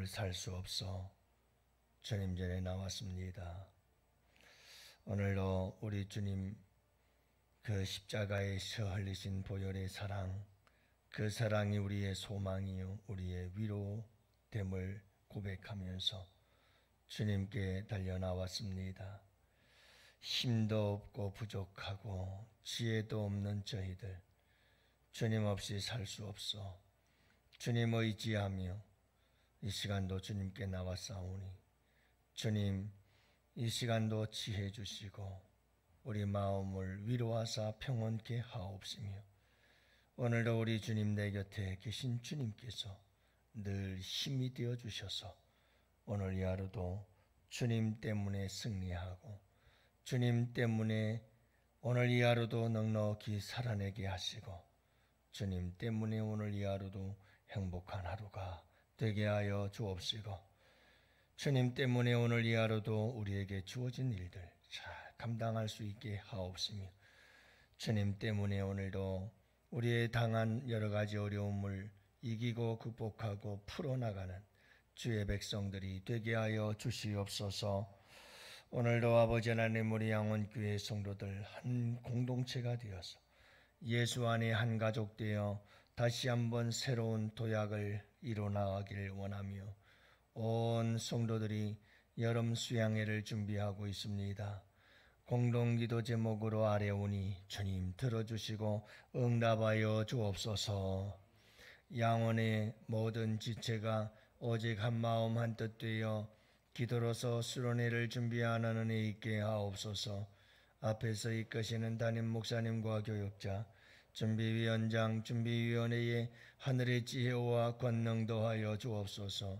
오늘 살 수 없어 주님 전에 나왔습니다. 오늘도 우리 주님 그 십자가에서 흘리신 보혈의 사랑, 그 사랑이 우리의 소망이요 우리의 위로됨을 고백하면서 주님께 달려나왔습니다. 힘도 없고 부족하고 지혜도 없는 저희들, 주님 없이 살 수 없어 주님 의지하며 이 시간도 주님께 나왔사오니 주님 이 시간도 지혜 주시고 우리 마음을 위로하사 평온케 하옵시며 오늘도 우리 주님 내 곁에 계신 주님께서 늘 힘이 되어 주셔서 오늘 이 하루도 주님 때문에 승리하고 주님 때문에 오늘 이 하루도 넉넉히 살아내게 하시고 주님 때문에 오늘 이 하루도 행복한 하루가 되게 하여 주옵시고 주님 때문에 오늘 이 하루도 우리에게 주어진 일들 잘 감당할 수 있게 하옵시며 주님 때문에 오늘도 우리의 당한 여러 가지 어려움을 이기고 극복하고 풀어나가는 주의 백성들이 되게 하여 주시옵소서. 오늘도 아버지 하나님 우리 양원교회 성도들 한 공동체가 되어서 예수 안에 한 가족 되어 다시 한번 새로운 도약을 이뤄나가기를 원하며 온 성도들이 여름 수양회를 준비하고 있습니다. 공동기도 제목으로 아뢰오니 주님 들어주시고 응답하여 주옵소서. 양원의 모든 지체가 오직 한 마음 한뜻 되어 기도로서 수련회를 준비하는 은혜 있게 하옵소서. 앞에서 이끄시는 담임 목사님과 교역자, 준비위원장, 준비위원회의 하늘의 지혜와 권능 더하여 주옵소서.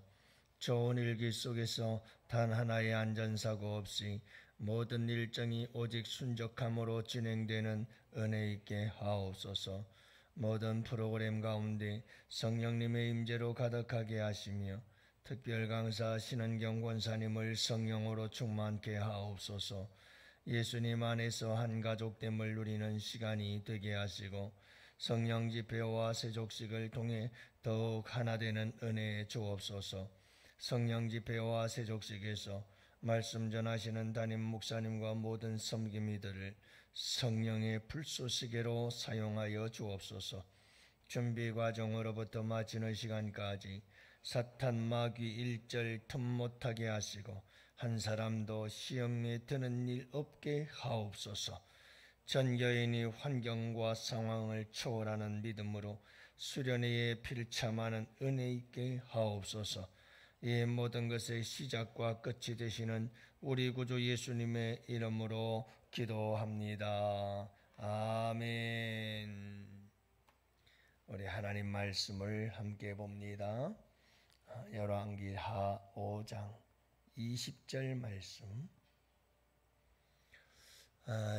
좋은 일기 속에서 단 하나의 안전사고 없이 모든 일정이 오직 순적함으로 진행되는 은혜 있게 하옵소서. 모든 프로그램 가운데 성령님의 임재로 가득하게 하시며 특별 강사 신은경 권사님을 성령으로 충만케 하옵소서. 예수님 안에서 한 가족됨을 누리는 시간이 되게 하시고 성령 집회와 세족식을 통해 더욱 하나 되는 은혜 주옵소서. 성령 집회와 세족식에서 말씀 전하시는 담임 목사님과 모든 섬김이들을 성령의 불쏘시개로 사용하여 주옵소서. 준비 과정으로부터 마치는 시간까지 사탄 마귀 일절 틈 못하게 하시고 한 사람도 시험에 드는 일 없게 하옵소서. 전 여인이 환경과 상황을 초월하는 믿음으로 수련회에 필참하는 은혜 있게 하옵소서. 이 모든 것의 시작과 끝이 되시는 우리 구주 예수님의 이름으로 기도합니다. 아멘. 우리 하나님 말씀을 함께 봅니다. 열왕기하 5장 20절 말씀.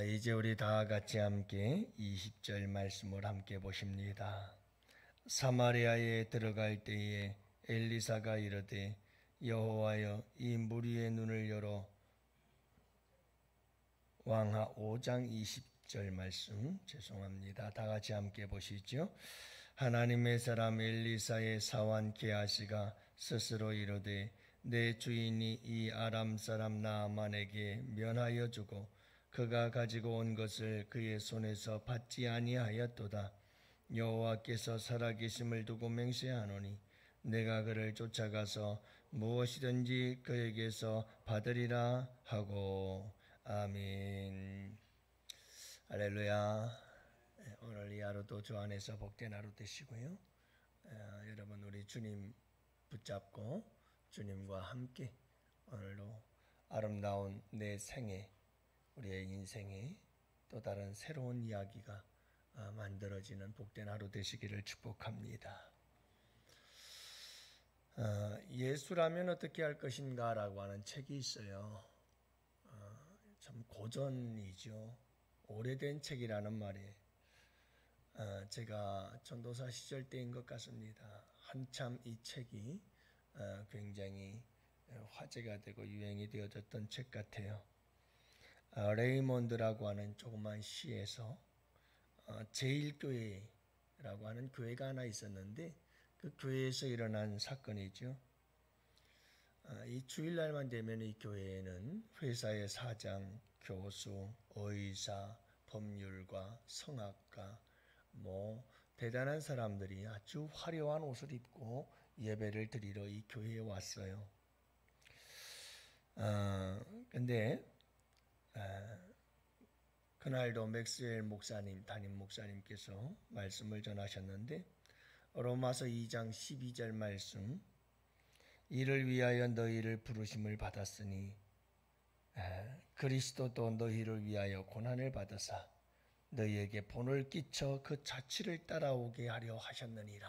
이제 우리 다 같이 함께 20절 말씀을 함께 보십니다. 사마리아에 들어갈 때에 엘리사가 이르되 여호와여 이 무리의 눈을 열어. 왕하 5장 20절 말씀 죄송합니다. 다 같이 함께 보시죠. 하나님의 사람 엘리사의 사환 게하시가 스스로 이르되 내 주인이 이 아람 사람 나아만에게 면하여 주고 그가 가지고 온 것을 그의 손에서 받지 아니하였도다. 여호와께서 살아계심을 두고 맹세하노니 내가 그를 쫓아가서 무엇이든지 그에게서 받으리라 하고. 아멘. 할렐루야. 오늘 이 하루도 주 안에서 복된 하루 되시고요. 여러분 우리 주님 붙잡고 주님과 함께 오늘도 아름다운 내 생애, 우리의 인생에 또 다른 새로운 이야기가 만들어지는 복된 하루 되시기를 축복합니다. 예수라면 어떻게 할 것인가 라고 하는 책이 있어요. 참 고전이죠. 오래된 책이라는 말이에요. 제가 전도사 시절 때인 것 같습니다. 한참 이 책이 굉장히 화제가 되고 유행이 되어졌던 책 같아요. 레이몬드라고 하는 조그만 시에서 제일교회라고 하는 교회가 하나 있었는데 그 교회에서 일어난 사건이죠. 이 주일날만 되면 이 교회에는 회사의 사장, 교수, 의사, 법률가, 성악가, 대단한 사람들이 아주 화려한 옷을 입고 예배를 드리러 이 교회에 왔어요. 근데 그날도 맥스웰 목사님, 담임 목사님께서 말씀을 전하셨는데 로마서 2장 12절 말씀, 이를 위하여 너희를 부르심을 받았으니 그리스도도 너희를 위하여 고난을 받으사 너희에게 본을 끼쳐 그 자취를 따라오게 하려 하셨느니라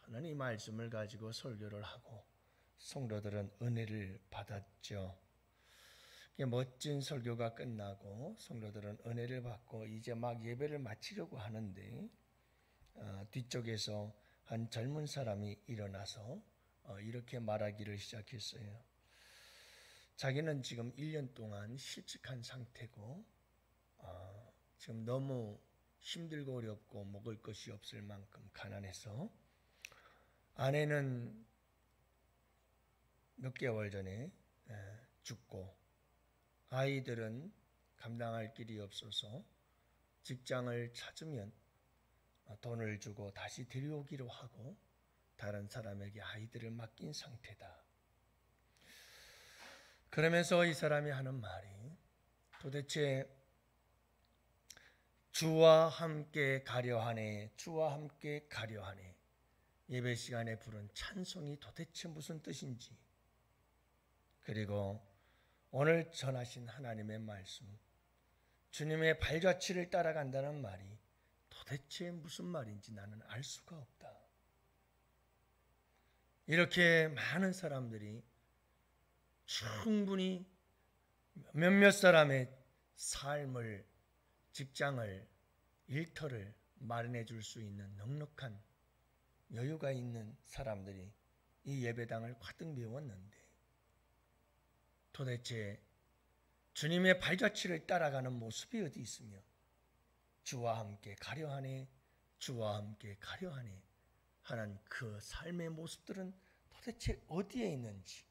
하는 이 말씀을 가지고 설교를 하고 성도들은 은혜를 받았죠. 멋진 설교가 끝나고 성도들은 은혜를 받고 이제 막 예배를 마치려고 하는데 뒤쪽에서 한 젊은 사람이 일어나서 이렇게 말하기를 시작했어요. 자기는 지금 1년 동안 실직한 상태고 지금 너무 힘들고 어렵고 먹을 것이 없을 만큼 가난해서 아내는 몇 개월 전에 죽고 아이들은 감당할 길이 없어서 직장을 찾으면 돈을 주고 다시 데려오기로 하고 다른 사람에게 아이들을 맡긴 상태다. 그러면서 이 사람이 하는 말이 도대체 주와 함께 가려하네, 주와 함께 가려하네, 예배 시간에 부른 찬송이 도대체 무슨 뜻인지, 그리고 오늘 전하신 하나님의 말씀, 주님의 발자취를 따라간다는 말이 도대체 무슨 말인지 나는 알 수가 없다. 이렇게 많은 사람들이 충분히 몇몇 사람의 삶을, 직장을, 일터를 마련해 줄 수 있는 넉넉한 여유가 있는 사람들이 이 예배당을 가득 메웠는데 도대체 주님의 발자취를 따라가는 모습이 어디 있으며 주와 함께 가려하네, 주와 함께 가려하네 하는 그 삶의 모습들은 도대체 어디에 있는지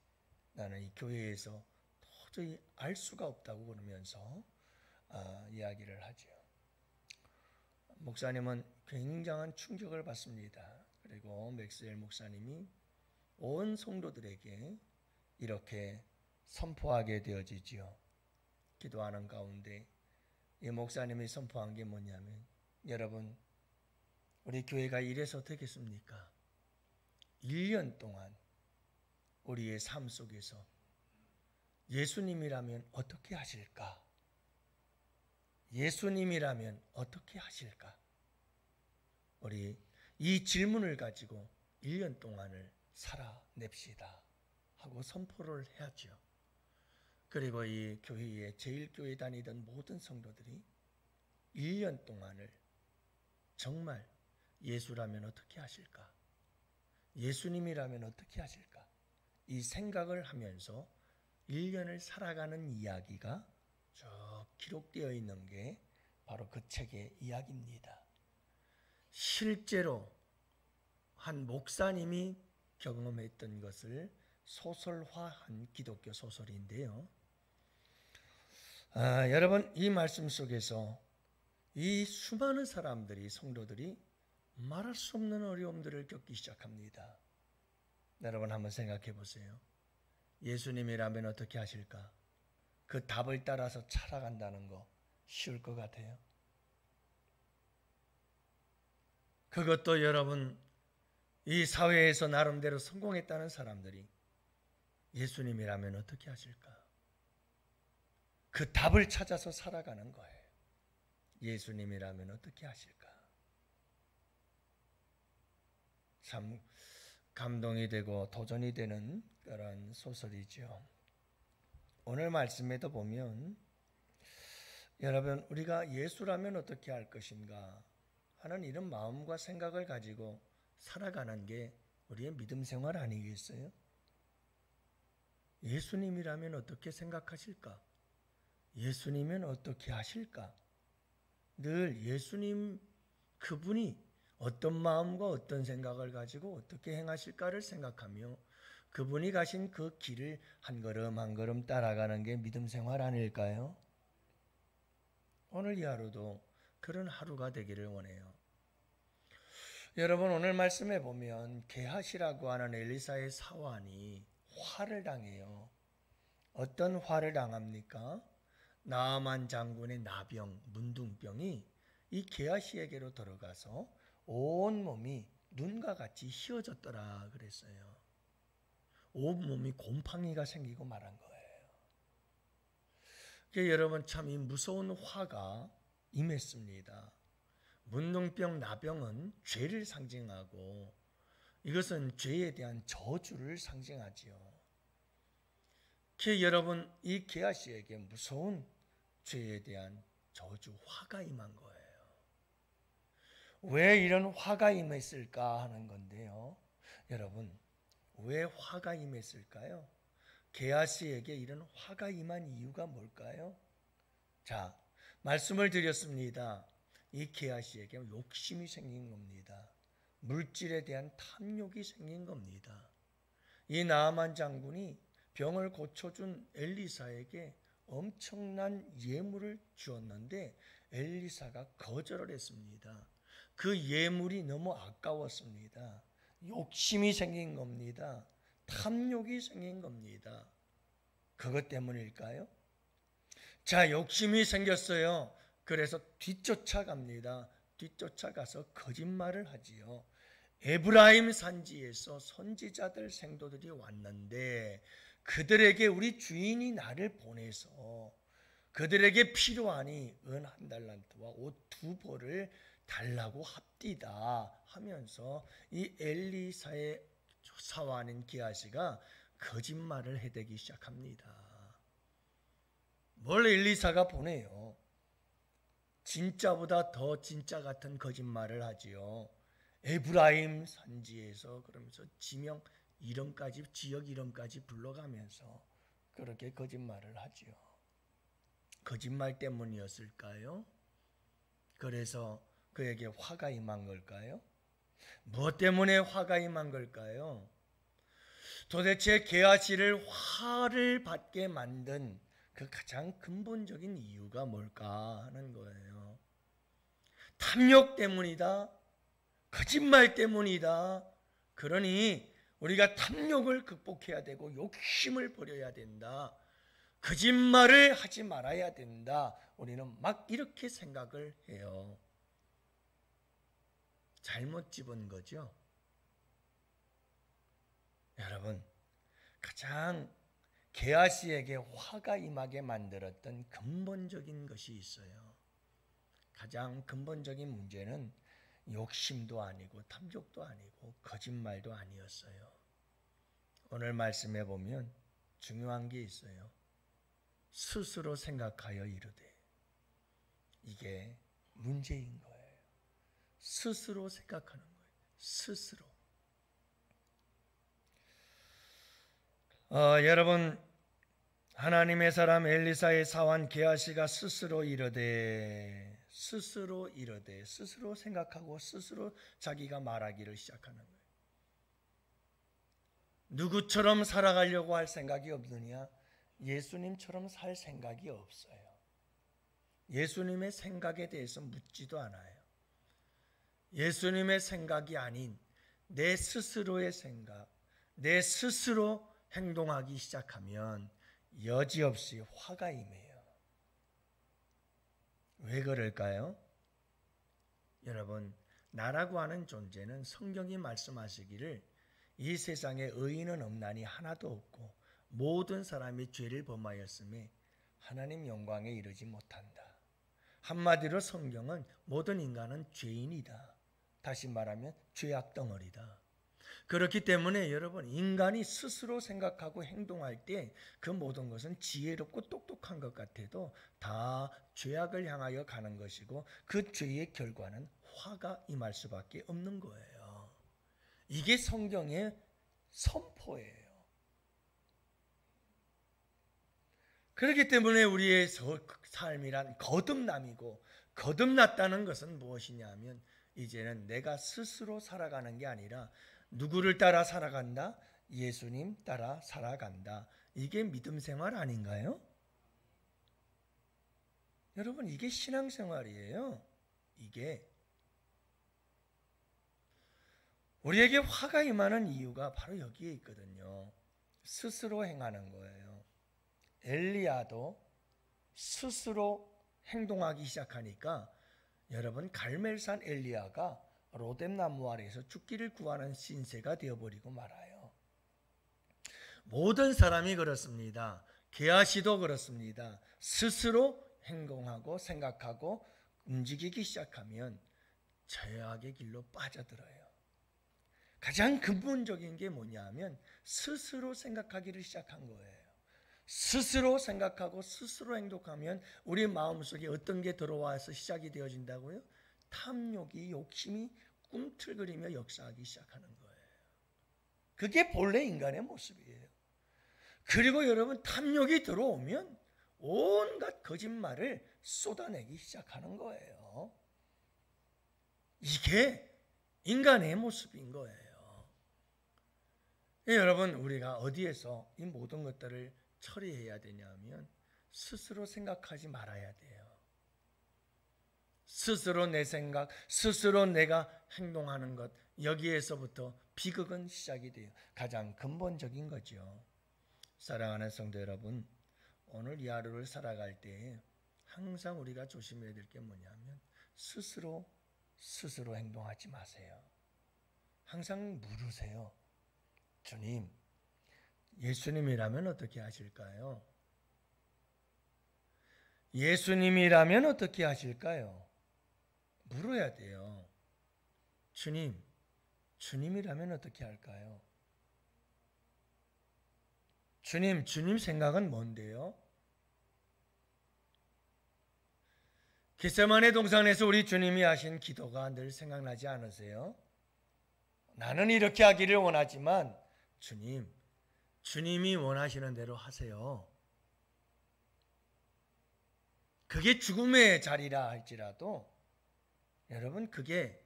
나는 이 교회에서 도저히 알 수가 없다고 그러면서 이야기를 하죠. 목사님은 굉장한 충격을 받습니다. 그리고 맥스웰 목사님이 온 성도들에게 이렇게 선포하게 되어지지요. 기도하는 가운데 이 목사님이 선포한 게 뭐냐면, 여러분, 우리 교회가 이래서 되겠습니까? 1년 동안 우리의 삶 속에서 예수님이라면 어떻게 하실까? 예수님이라면 어떻게 하실까? 우리 이 질문을 가지고 1년 동안을 살아냅시다 하고 선포를 해야죠. 그리고 이 교회에 제일교회 다니던 모든 성도들이 1년 동안을 정말 예수라면 어떻게 하실까? 예수님이라면 어떻게 하실까? 이 생각을 하면서 1년을 살아가는 이야기가 쭉 기록되어 있는 게 바로 그 책의 이야기입니다. 실제로 한 목사님이 경험했던 것을 소설화한 기독교 소설인데요. 여러분, 이 말씀 속에서 이 수많은 사람들이, 성도들이 말할 수 없는 어려움들을 겪기 시작합니다. 여러분 한번 생각해 보세요. 예수님이라면 어떻게 하실까? 그 답을 따라서 살아간다는 거 쉬울 것 같아요? 그것도 여러분, 이 사회에서 나름대로 성공했다는 사람들이 예수님이라면 어떻게 하실까? 그 답을 찾아서 살아가는 거예요. 예수님이라면 어떻게 하실까? 참 감동이 되고 도전이 되는 그런 소설이죠. 오늘 말씀에도 보면 여러분, 우리가 예수라면 어떻게 할 것인가 하는 이런 마음과 생각을 가지고 살아가는 게 우리의 믿음 생활 아니겠어요? 예수님이라면 어떻게 생각하실까? 예수님은 어떻게 하실까? 늘 예수님 그분이 어떤 마음과 어떤 생각을 가지고 어떻게 행하실까를 생각하며 그분이 가신 그 길을 한 걸음 한 걸음 따라가는 게 믿음 생활 아닐까요? 오늘 이 하루도 그런 하루가 되기를 원해요. 여러분, 오늘 말씀해 보면 게하시라고 하는 엘리사의 사환이 화를 당해요. 어떤 화를 당합니까? 나아만 장군의 나병, 문둥병이 이 게하시에게로 들어가서 온 몸이 눈과 같이 휘어졌더라 그랬어요. 온 몸이 곰팡이가 생기고 말한 거예요. 여러분, 참 이 무서운 화가 임했습니다. 문둥병, 나병은 죄를 상징하고 이것은 죄에 대한 저주를 상징하지요. 여러분, 이 게하시에게 무서운 죄에 대한 저주, 화가 임한 거예요. 왜 이런 화가 임했을까 하는 건데요. 여러분, 왜 화가 임했을까요? 게하시에게 이런 화가 임한 이유가 뭘까요? 자, 말씀을 드렸습니다. 이 게하시에게 욕심이 생긴 겁니다. 물질에 대한 탐욕이 생긴 겁니다. 이 나아만 장군이 병을 고쳐준 엘리사에게 엄청난 예물을 주었는데 엘리사가 거절을 했습니다. 그 예물이 너무 아까웠습니다. 욕심이 생긴 겁니다. 탐욕이 생긴 겁니다. 그것 때문일까요? 자, 욕심이 생겼어요. 그래서 뒤쫓아갑니다. 뒤쫓아가서 거짓말을 하지요. 에브라임 산지에서 선지자들 생도들이 왔는데 그들에게 우리 주인이 나를 보내서 그들에게 필요하니 은 1달란트와 옷 2벌을 달라고 합디다 하면서 이 엘리사의 사환인 게하시가 거짓말을 해대기 시작합니다. 뭘 엘리사가 보내요? 진짜보다 더 진짜 같은 거짓말을 하지요. 에브라임 산지에서 그러면서 지명 이름까지, 지역 이름까지 불러가면서 그렇게 거짓말을 하지요. 거짓말 때문이었을까요? 그래서 그에게 화가 임한 걸까요? 무엇 때문에 화가 임한 걸까요? 도대체 게하시를 화를 받게 만든 그 가장 근본적인 이유가 뭘까 하는 거예요. 탐욕 때문이다. 거짓말 때문이다. 그러니 우리가 탐욕을 극복해야 되고 욕심을 버려야 된다. 거짓말을 하지 말아야 된다. 우리는 막 이렇게 생각을 해요. 잘못 집은 거죠. 여러분, 가장 게하시에게 화가 임하게 만들었던 근본적인 것이 있어요. 가장 근본적인 문제는 욕심도 아니고 탐욕도 아니고 거짓말도 아니었어요. 오늘 말씀해 보면 중요한 게 있어요. 스스로 생각하여 이르되. 이게 문제인 거예요. 스스로 생각하는 거예요. 스스로. 여러분, 하나님의 사람 엘리사의 사환 게하시가 스스로 이르되, 스스로 생각하고 스스로 자기가 말하기를 시작하는 거예요. 누구처럼 살아가려고 할 생각이 없느냐? 예수님처럼 살 생각이 없어요. 예수님의 생각에 대해서 묻지도 않아요. 예수님의 생각이 아닌 내 스스로의 생각, 내 스스로 행동하기 시작하면 여지없이 화가 임해요. 왜 그럴까요? 여러분, 나라고 하는 존재는 성경이 말씀하시기를 이 세상에 의인은 없나니 하나도 없고 모든 사람이 죄를 범하였음에 하나님 영광에 이르지 못한다. 한마디로 성경은 모든 인간은 죄인이다. 다시 말하면 죄악 덩어리다. 그렇기 때문에 여러분, 인간이 스스로 생각하고 행동할 때 그 모든 것은 지혜롭고 똑똑한 것 같아도 다 죄악을 향하여 가는 것이고 그 죄의 결과는 화가 임할 수밖에 없는 거예요. 이게 성경의 선포예요. 그렇기 때문에 우리의 삶이란 거듭남이고, 거듭났다는 것은 무엇이냐 하면 이제는 내가 스스로 살아가는 게 아니라 누구를 따라 살아간다? 예수님 따라 살아간다. 이게 믿음 생활 아닌가요? 여러분, 이게 신앙생활이에요. 이게 우리에게 화가 임하는 이유가 바로 여기에 있거든요. 스스로 행하는 거예요. 엘리야도 스스로 행동하기 시작하니까 여러분, 갈멜산 엘리야가 로뎀나무 아래에서 죽기를 구하는 신세가 되어버리고 말아요. 모든 사람이 그렇습니다. 게하시도 그렇습니다. 스스로 행동하고 생각하고 움직이기 시작하면 죄악의 길로 빠져들어요. 가장 근본적인 게 뭐냐 하면 스스로 생각하기를 시작한 거예요. 스스로 생각하고 스스로 행동하면 우리 마음속에 어떤 게 들어와서 시작이 되어진다고요? 탐욕이, 욕심이 꿈틀거리며 역사하기 시작하는 거예요. 그게 본래 인간의 모습이에요. 그리고 여러분, 탐욕이 들어오면 온갖 거짓말을 쏟아내기 시작하는 거예요. 이게 인간의 모습인 거예요. 여러분, 우리가 어디에서 이 모든 것들을 처리해야 되냐면 스스로 생각하지 말아야 돼요. 스스로 내 생각, 스스로 내가 행동하는 것, 여기에서부터 비극은 시작이 돼요. 가장 근본적인 거죠. 사랑하는 성도 여러분, 오늘 이 하루를 살아갈 때 항상 우리가 조심해야 될 게 뭐냐면 스스로 행동하지 마세요. 항상 물으세요. 주님, 예수님이라면 어떻게 하실까요? 예수님이라면 어떻게 하실까요? 물어야 돼요. 주님이라면 어떻게 할까요? 주님 생각은 뭔데요? 겟세마네 동산에서 우리 주님이 하신 기도가 늘 생각나지 않으세요? 나는 이렇게 하기를 원하지만 주님이 원하시는 대로 하세요. 그게 죽음의 자리라 할지라도 여러분, 그게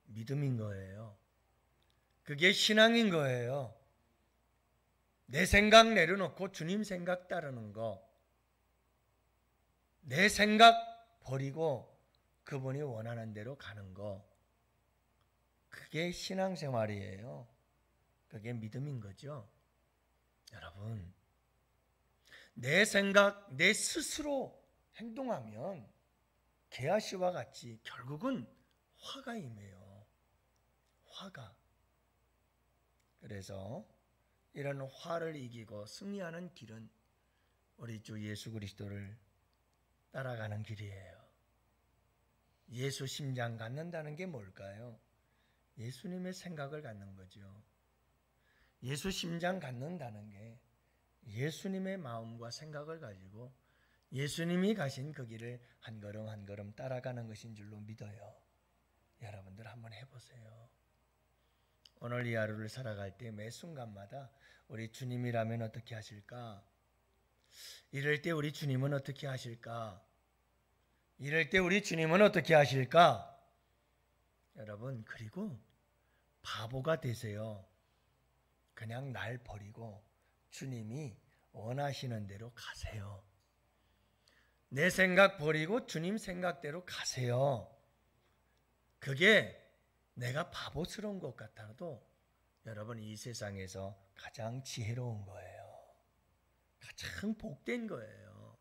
믿음인 거예요. 그게 신앙인 거예요. 내 생각 내려놓고 주님 생각 따르는 거. 내 생각 버리고 그분이 원하는 대로 가는 거. 그게 신앙생활이에요. 그게 믿음인 거죠. 여러분, 내 생각, 내 스스로 행동하면 게하시와 같이 결국은 화가 임해요. 화가. 그래서 이런 화를 이기고 승리하는 길은 우리 주 예수 그리스도를 따라가는 길이에요. 예수 심장 갖는다는 게 뭘까요? 예수님의 생각을 갖는 거죠. 예수 심장 갖는다는 게 예수님의 마음과 생각을 가지고 예수님이 가신 그 길을 한 걸음 한 걸음 따라가는 것인 줄로 믿어요. 여러분들 한번 해보세요. 오늘 이 하루를 살아갈 때 매 순간마다 우리 주님이라면 어떻게 하실까? 이럴 때 우리 주님은 어떻게 하실까? 이럴 때 우리 주님은 어떻게 하실까? 여러분, 그리고 바보가 되세요. 그냥 날 버리고 주님이 원하시는 대로 가세요. 내 생각 버리고 주님 생각대로 가세요. 그게 내가 바보스러운 것 같아도 여러분, 이 세상에서 가장 지혜로운 거예요. 가장 복된 거예요.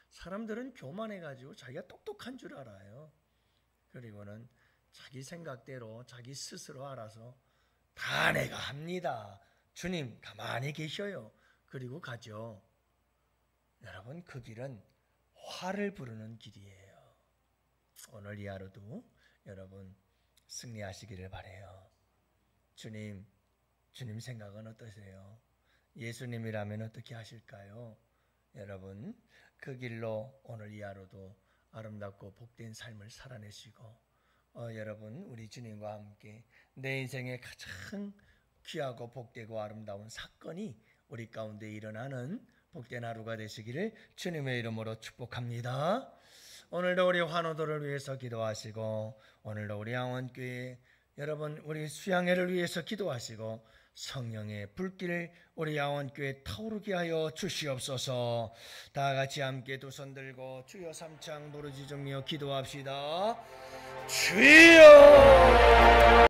사람들은 교만해가지고 자기가 똑똑한 줄 알아요. 그리고는 자기 생각대로 자기 스스로 알아서 다 내가 합니다. 주님 가만히 계셔요. 그리고 가죠. 여러분, 그 길은 화를 부르는 길이에요. 오늘 이 하루도 여러분 승리하시기를 바라요. 주님 생각은 어떠세요? 예수님이라면 어떻게 하실까요? 여러분, 그 길로 오늘 이 하루도 아름답고 복된 삶을 살아내시고 여러분, 우리 주님과 함께 내 인생에 가장 귀하고 복되고 아름다운 사건이 우리 가운데 일어나는 복된 하루가 되시기를 주님의 이름으로 축복합니다. 오늘도 우리 환우들을 위해서 기도하시고 오늘도 우리 양원교회 여러분 우리 수양회를 위해서 기도하시고 성령의 불길 우리 양원교회 타오르게 하여 주시옵소서. 다 같이 함께 두 손 들고 주여 삼창 부르짖으며 기도합시다. 주여